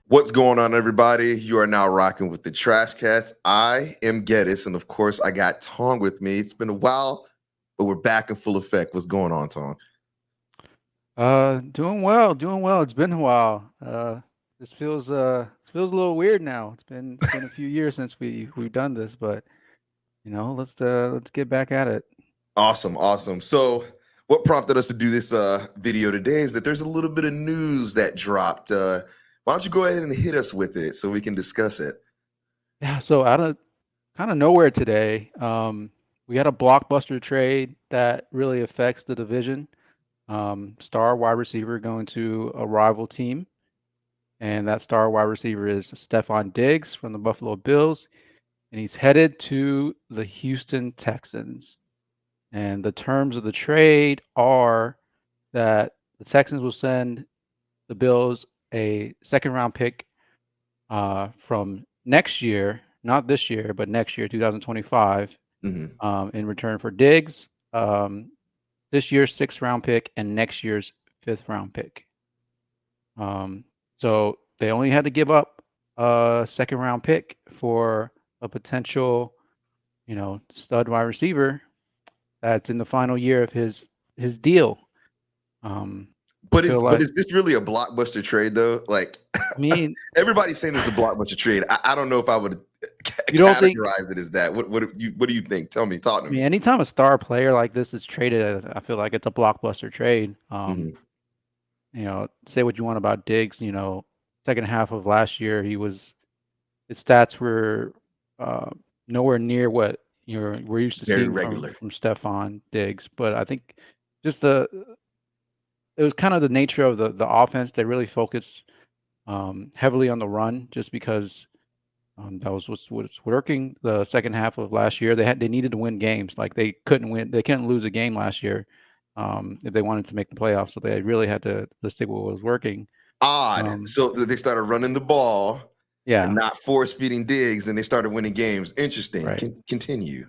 What's going on, everybody? You are now rocking with the Trash Cats. I am Geddis, and of course, I got Tong with me. It's been a while, but we're back in full effect. What's going on, Tong? Doing well, doing well. It's been a while. This feels a little weird now. It's been a few years since we've done this, but let's get back at it. Awesome, awesome. So, what prompted us to do this video today is that there's a little bit of news that dropped. Why don't you go ahead and hit us with it so we can discuss it? Yeah, so out of kind of nowhere today, we had a blockbuster trade that really affects the division. Star wide receiver going to a rival team, and that star wide receiver is Stefon Diggs from the Buffalo Bills, and he's headed to the Houston Texans. And the terms of the trade are that the Texans will send the Bills a second round pick from next year, not this year, but next year, 2025, Mhm. in return for Diggs, this year's sixth round pick, and next year's fifth round pick. So they only had to give up a second round pick for a potential, stud wide receiver that's in the final year of his deal. I But feel is but like, is this really a blockbuster trade though? Like I mean, everybody's saying this is a blockbuster trade. I don't know if I would you don't think? categorize it as that. What do you think? Tell me, talk to I me. mean, anytime a star player like this is traded, I feel like it's a blockbuster trade. Mhm. Say what you want about Diggs. Second half of last year, his stats were uh, nowhere near what we're used to Very seeing from regular. from Stefon Diggs. But I think just it was kind of the nature of the offense. They really focused heavily on the run, just because that was what's working. The second half of last year, they needed to win games. Like they couldn't lose a game last year if they wanted to make the playoffs. So they really had to stick with what was working. Odd. Um, So they started running the ball and yeah, not force feeding Diggs, and they started winning games. Interesting. right. Continue.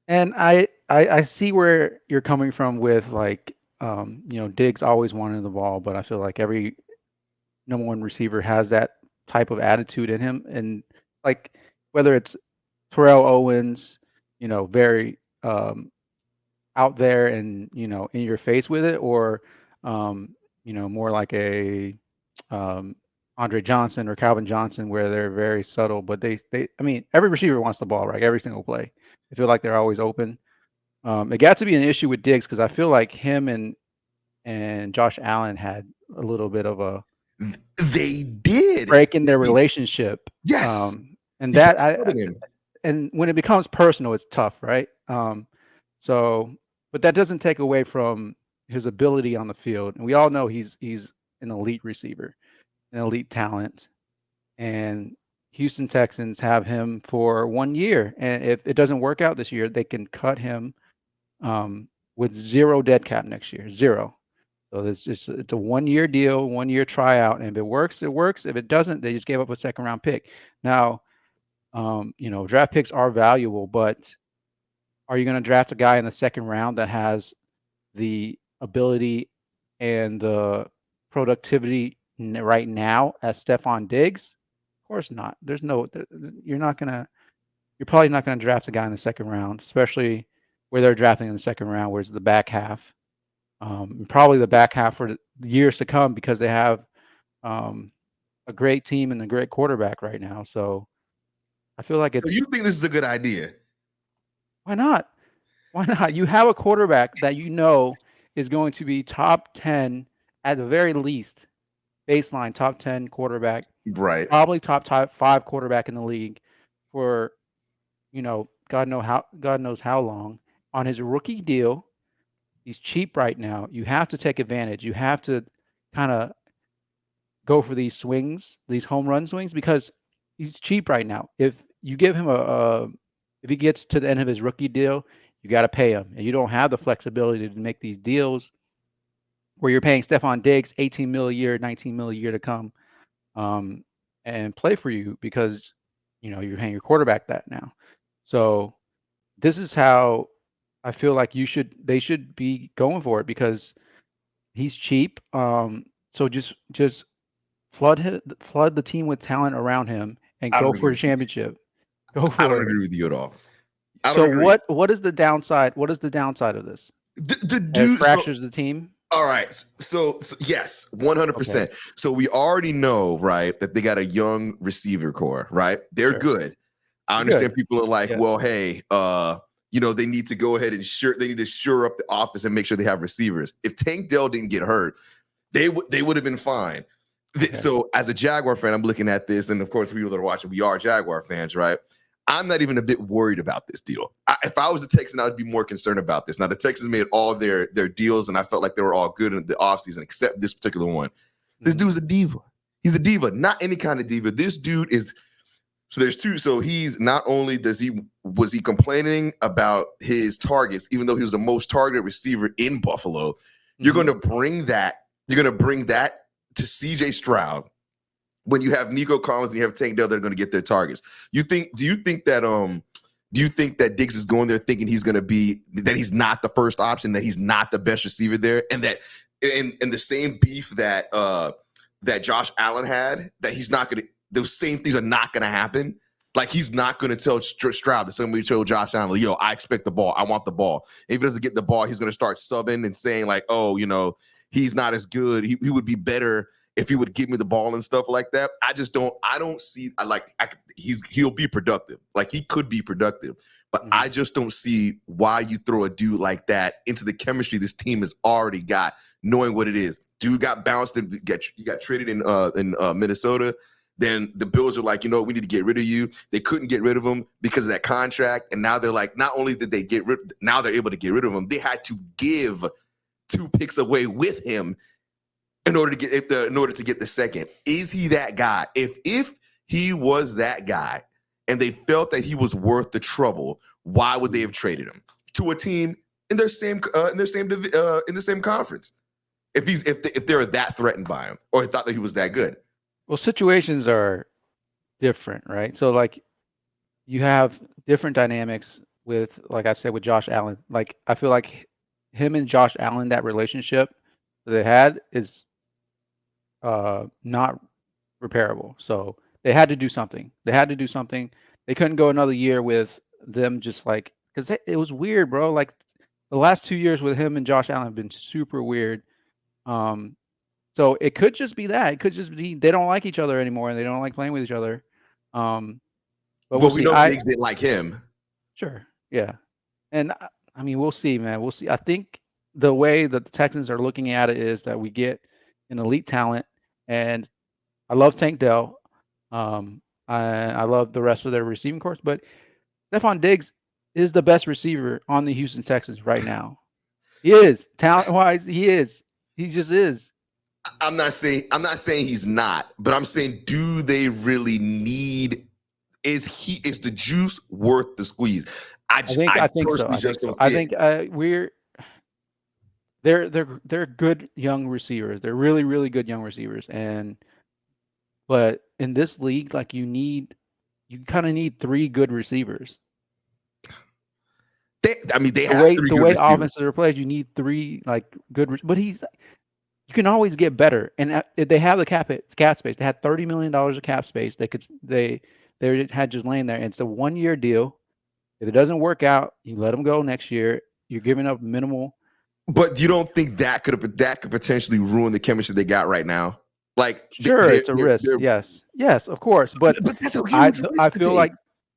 And I see where you're coming from with, like, Diggs always wanted the ball, but I feel like every number one receiver has that type of attitude in him, and like whether it's Terrell Owens, very out there and in your face with it, or more like a um, Andre Johnson or Calvin Johnson, where they're very subtle, but they I mean, every receiver wants the ball, right? Every single play, they feel like they're always open. It got to be an issue with Diggs because I feel like him and Josh Allen had a little bit of a They did. break in their relationship, Yes. and He that kept I starting him. and when it becomes personal, it's tough, right? So, but that doesn't take away from his ability on the field, and we all know he's an elite receiver, an elite talent, and Houston Texans have him for 1 year, and if it doesn't work out this year, they can cut him with zero dead cap next year, zero. So it's a 1 year deal, 1 year tryout, and if it works, it works. If it doesn't, they just gave up a second round pick. Now, draft picks are valuable, but are you going to draft a guy in the second round that has the ability and the productivity right now as Stefon Diggs? Of course not. There's no. You're not gonna. You're probably not going to draft a guy in the second round, especially where they're drafting in the second round, where it's the back half. Probably the back half for the years to come because they have um, a great team and a great quarterback right now. So I feel like So you it's think this is a good idea? why not? Why not? You have a quarterback that is going to be top 10 at the very least, baseline top 10 quarterback, Right. probably top 5 quarterback in the league for, God knows how long on his rookie deal. He's cheap right now. You have to take advantage. You have to kind of go for these swings, these home run swings, because he's cheap right now. If you give him if he gets to the end of his rookie deal, you got to pay him, and you don't have the flexibility to make these deals where you're paying Stefon Diggs 18 mil a year, 19 mil a year to come um, and play for you because you're paying your quarterback that now. So this is how I feel like they should be going for it because he's cheap. So just flood the team with talent around him, and I go don't agree for a with you. championship. Go I don't for it. agree with you at all. I don't So agree. what is the downside? What is the downside of this? The It dude. So fractures the team. all right. So yes, Okay, 100%. So we already know, right, that they got a young receiver core, right? They're sure, good. I they're understand good. people are like, Yes. well, hey, they need to go ahead and they need to shore up the offense and make sure they have receivers. If Tank Dell didn't get hurt, they would have been fine. Okay. So as a Jaguar fan, I'm looking at this, and of course, people that are watching, we are Jaguar fans, right? I'm not even a bit worried about this deal. If I was a Texan, I would be more concerned about this. Now, the Texans made all their deals, and I felt like they were all good in the offseason, except this particular one. This dude's a diva. He's a diva, not any kind of diva. This dude is. So there's two. So he's not only was he complaining about his targets, even though he was the most targeted receiver in Buffalo. You're going to bring that. You're going to bring that to C.J. Stroud when you have Nico Collins and you have Tank Dell, they're going to get their targets. Do you think that Diggs is going there thinking he's going to be, that he's not the first option, that he's not the best receiver there, and that in the same beef that that Josh Allen had, that he's not going to, those same things are not going to happen? Like, he's not going to tell Stroud the same way he told Josh Allen, yo, I expect the ball. I want the ball. If he doesn't get the ball, he's going to start subbing and saying like, oh, he's not as good. He would be better if he would give me the ball and stuff like that. I don't see, he'll be productive. Like, he could be productive, but I just don't see why you throw a dude like that into the chemistry this team has already got, knowing what it is. Dude got bounced and you got traded in Minnesota. Then the Bills are like, we need to get rid of you. They couldn't get rid of him because of that contract. And now they're like, not only did they now they're able to get rid of him, they had to give 2 picks away with him in order to get the second. Is he that guy? If he was that guy and they felt that he was worth the trouble, why would they have traded him to a team in the same conference? If they're that threatened by him, or thought that he was that good. Well, situations are different, right? So like, you have different dynamics with, like I said, with Josh Allen. Like, I feel like him and Josh Allen, that relationship that they had is not repairable. So they had to do something. They couldn't go another year with them just like, because it was weird, bro. Like, the last 2 years with him and Josh Allen have been super weird. So it could just be that. It could just be they don't like each other anymore and they don't like playing with each other. But we'll We see. know Diggs didn't like him. Sure. Yeah. And I mean, we'll see, man. We'll see. I think the way that the Texans are looking at it is that we get an elite talent, and I love Tank Dell. I love the rest of their receiving corps, but Stefon Diggs is the best receiver on the Houston Texans right now. He is, talent-wise. He is. He just is. I'm not saying he's not, but I'm saying, do they really need? Is the juice worth the squeeze? I think so. I think they're good young receivers. They're really, really good young receivers. But in this league, like, you kind of need 3 good receivers. They have 3 good receivers. The way offenses are played, you need 3 like good. But you can always get better. And if they have the cap space, they had $30 million of cap space. They had just laying there. And it's a 1-year deal. If it doesn't work out, you let them go next year. You're giving up minimal. But you don't think that could potentially ruin the chemistry they got right now? Like, sure, it's a risk. Yes, of course. But that's a huge risk. I feel like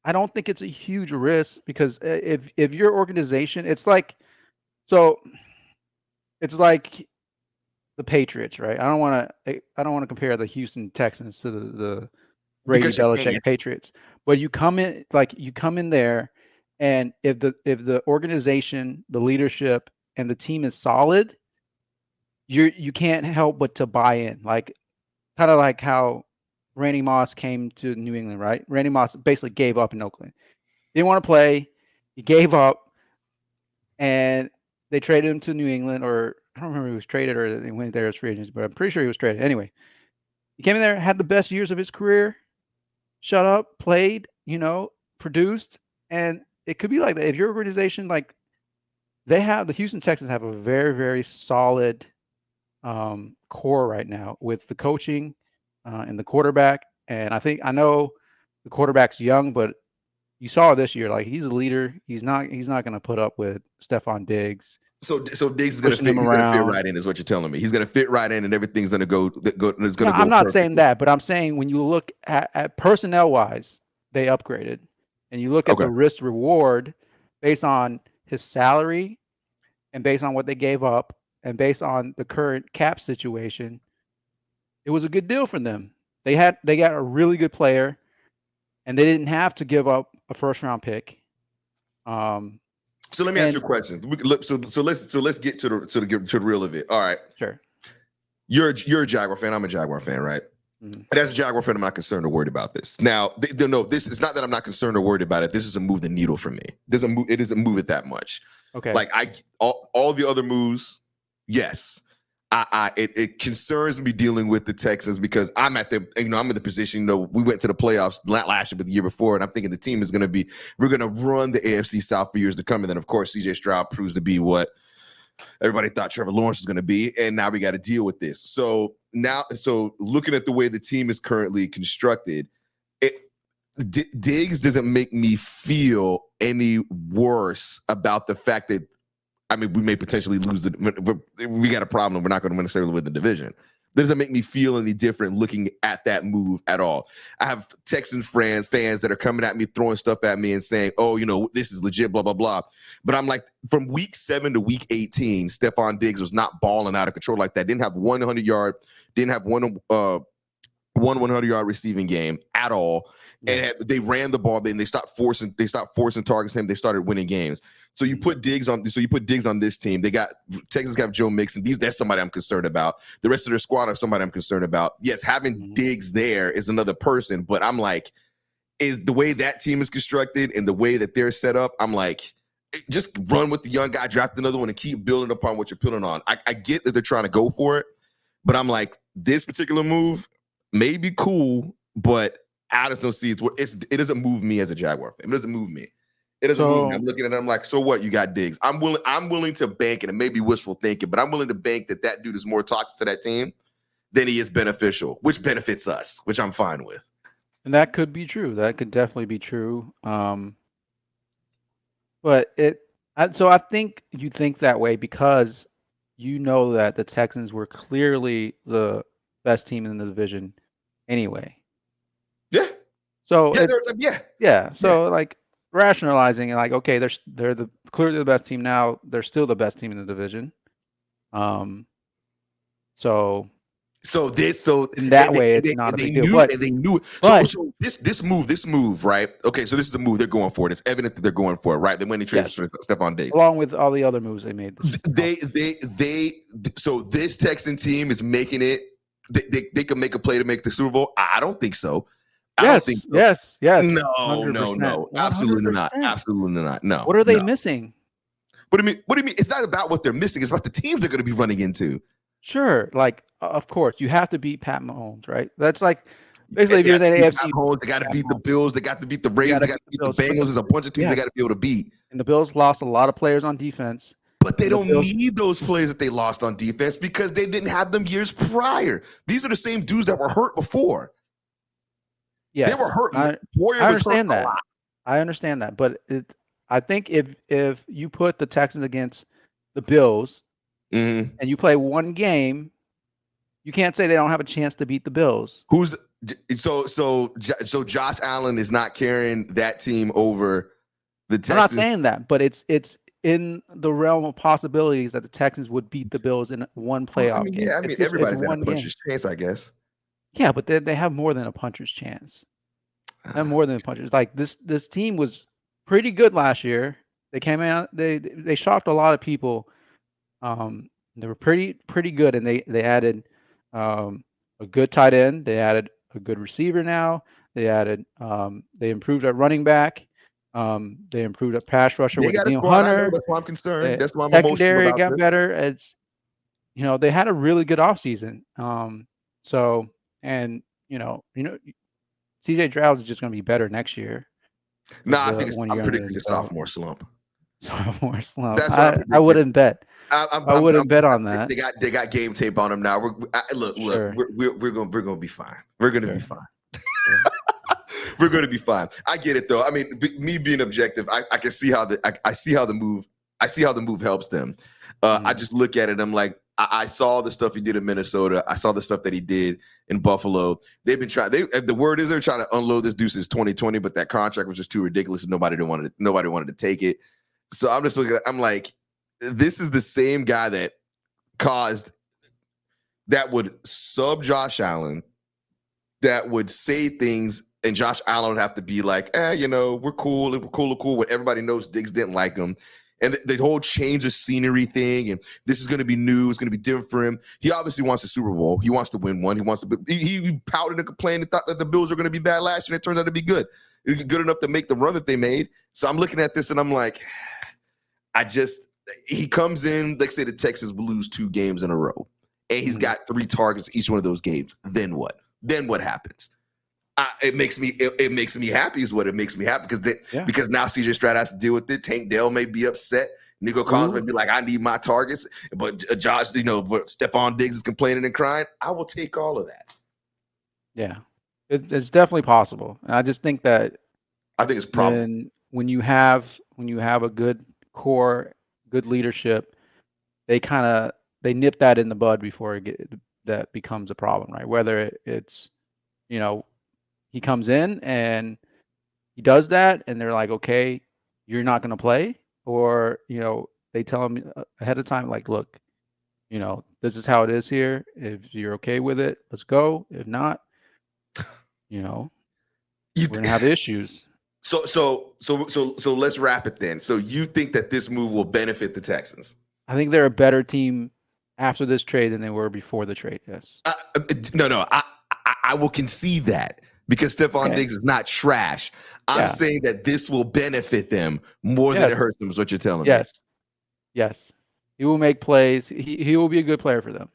I don't think it's a huge risk, because if your organization, it's like the Patriots, right? I don't want to compare the Houston Texans to the Brady Belichick Patriots, but you come in there, and if the organization, the leadership, and the team is solid, you can't help but to buy in. Like, kind of like how Randy Moss came to New England, right? Randy Moss basically gave up in Oakland. Didn't want to play. He gave up, and they traded him to New England, or I don't remember if he was traded or he went there as free agents, but I'm pretty sure he was traded. Anyway, he came in there, had the best years of his career, shut up, played, produced, and it could be like that. If your organization, like, the Houston Texans have a very, very solid core right now with the coaching. in the quarterback. And I know the quarterback's young, but you saw this year, like he's a leader. He's not going to put up with Stefon Diggs. So Diggs is going to pushing fit. him He's going to fit around. right in, is what you're telling me. He's going to fit right in, and everything's going to go. It's going to No, go. I'm not perfectly. saying that, but I'm saying when you look at personnel wise, they upgraded, and you look at Okay. the risk reward based on his salary and based on what they gave up and based on the current cap situation, it was a good deal for them. They got a really good player, and they didn't have to give up a first round pick. So let me ask you a question. So let's get to the real of it. All right. Sure. You're a Jaguar fan. I'm a Jaguar fan, right? Mhm. And as a Jaguar fan, I'm not concerned or worried about this. Now, no, this is not that I'm not concerned or worried about it. This is a move the needle for me. It doesn't move it that much. Okay. Like all the other moves, yes. It concerns me dealing with the Texans because I'm in the position, we went to the playoffs last year, but the year before, and I'm thinking the team is we're going to run the AFC South for years to come. And then, of course, CJ Stroud proves to be what everybody thought Trevor Lawrence was going to be. And now we got to deal with this. So looking at the way the team is currently constructed, Diggs doesn't make me feel any worse about the fact that, we may potentially lose we got a problem. We're not going to necessarily win the division. That doesn't make me feel any different looking at that move at all. I have Texans fans that are coming at me, throwing stuff at me and saying, oh, this is legit, blah, blah, blah. But I'm like, from week 7 to week 18, Stefon Diggs was not balling out of control like that. Didn't have 100-yard, didn't have one 100-yard receiving game at all. And they ran the ball, and they stopped forcing targets him. They started winning games. So you put Diggs on this team. Texans got Joe Mixon. That's somebody I'm concerned about. The rest of their squad are somebody I'm concerned about. Yes, having Diggs there is another person, but I'm like, is the way that team is constructed and the way that they're set up, I'm like, just run with the young guy, draft another one, and keep building upon what you're building on. I get that they're trying to go for it, but I'm like, this particular move may be cool, but I just don't see it doesn't move me as a Jaguar fan. It doesn't move me. It doesn't move me. I'm looking at it, I'm like, so what? You got Diggs. I'm willing to bank it, and maybe wishful thinking, but I'm willing to bank that dude is more toxic to that team than he is beneficial, which benefits us, which I'm fine with. And that could be true. That could definitely be true. But I think you think that way because you know that the Texans were clearly the best team in the division anyway. Yeah. So yeah. So like rationalizing and like, okay, they're clearly the best team now. They're still the best team in the division. So in that way, it's not a big deal. But they knew it. So this move, right? Okay, so this is the move they're going for. It's evident that they're going for it, right? They went and traded for Stefon Diggs, along with all the other moves they made. So this Texan team is making it. They can make a play to make the Super Bowl. I don't think so. Yes. No, 100%. Absolutely not. Absolutely not. No. What are they missing? What do you mean? It's not about what they're missing. It's about the teams they're going to be running into. Sure. Like, of course, you have to beat Pat Mahomes, right? That's like basically if you're the AFC. Mahomes, they got to beat the Bills. They got to beat the Ravens. They got to beat the Bengals. There's a bunch of teams they got to be able to beat. And the Bills lost a lot of players on defense. But they don't need those players that they lost on defense because they didn't have them years prior. These are the same dudes that were hurt before. Yeah, they were hurt. I understand that. I understand that, but I think if you put the Texans against the Bills and you play one game, you can't say they don't have a chance to beat the Bills. So Josh Allen is not carrying that team over the Texans. I'm not saying that, but it's in the realm of possibilities that the Texans would beat the Bills in one playoff game. Yeah, everybody's got a puncher's chance, I guess. Yeah, but they have more than a puncher's chance. They have more than a puncher's. Like this team was pretty good last year. They came out. They shocked a lot of people. They were pretty good, and they added a good tight end. They added a good receiver now. They added they improved at running back. They improved at pass rusher with Neil Hunter. That's why I'm concerned. That's why I'm secondary got better. It's they had a really good offseason. CJ Stroud is just going to be better next year. No, I'm predicting a sophomore slump. Sophomore slump. I wouldn't bet. I wouldn't bet on that. They got game tape on him now. Look, Sure. we're gonna be fine. We're gonna be Sure. fine. Sure. We're gonna be fine. I get it though. I mean, me being objective, I can see how I see how the move helps them. I just look at it. I'm like, I saw the stuff he did in Minnesota. I saw the stuff that he did in Buffalo. They've been trying. The word is they're trying to unload this dude since 2020, but that contract was just too ridiculous, and nobody wanted to take it. So I'm just looking at. I'm like, this is the same guy that would sub Josh Allen, that would say things, and Josh Allen would have to be like, we're cool, when everybody knows Diggs didn't like him. And the whole change of scenery thing, and this is going to be new. It's going to be different for him. He obviously wants a Super Bowl. He wants to win one. He pouted and complained and thought that the Bills were going to be bad last year, and it turns out to be good. It was good enough to make the run that they made. So I'm looking at this, and I'm like, he comes in, let's say the Texans will lose 2 games in a row, and he's got 3 targets each one of those games. Then what? Then what happens? It makes me happy is what it makes me happy because now CJ Stroud has to deal with it. Tank Dell may be upset. Nico Collins may be like, I need my targets, but Josh, but Stefon Diggs is complaining and crying. I will take all of that. Yeah, it's definitely possible. And I just think that it's probable when you have a good core, good leadership, they nip that in the bud before that becomes a problem, right? Whether it's he comes in and he does that, and they're like, okay, you're not going to play, or they tell him ahead of time, like, look, this is how it is here. If you're okay with it, let's go. If not, we're gonna have issues. So let's wrap it then. So you think that this move will benefit the Texans? I think they're a better team after this trade than they were before the trade. Yes. No. I will concede that. Because Stefon Diggs is not trash. I'm saying that this will benefit them more than it hurts them, is what you're telling me. Yes. He will make plays. He will be a good player for them.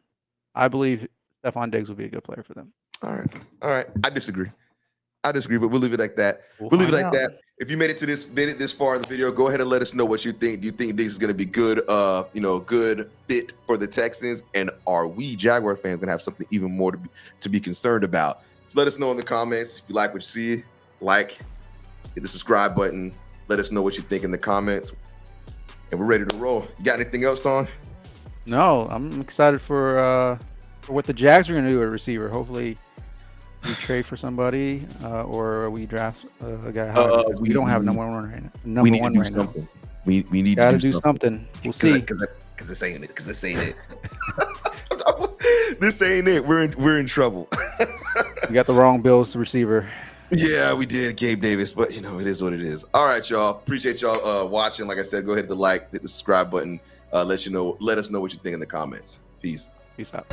I believe Stefon Diggs will be a good player for them. All right. I disagree, but we'll leave it like that. We'll leave it like that. If you made it this far in the video, go ahead and let us know what you think. Do you think Diggs is going to be good, good fit for the Texans? And are we Jaguar fans going to have something even more to be concerned about? Let us know in the comments if you like what you see. Hit the subscribe button. Let us know what you think in the comments. And we're ready to roll. You got anything else, Thong? No, I'm excited for what the Jags are going to do at receiver. Hopefully, we trade for somebody or we draft a guy. We don't have number one right now. We need to do something. We need to do something. We'll see. Because this ain't it. This ain't it. We're in trouble. We got the wrong Bills receiver. Yeah, we did, Gabe Davis, but it is what it is. All right, y'all. Appreciate y'all watching. Like I said, go ahead and hit the subscribe button. Let us know what you think in the comments. Peace out.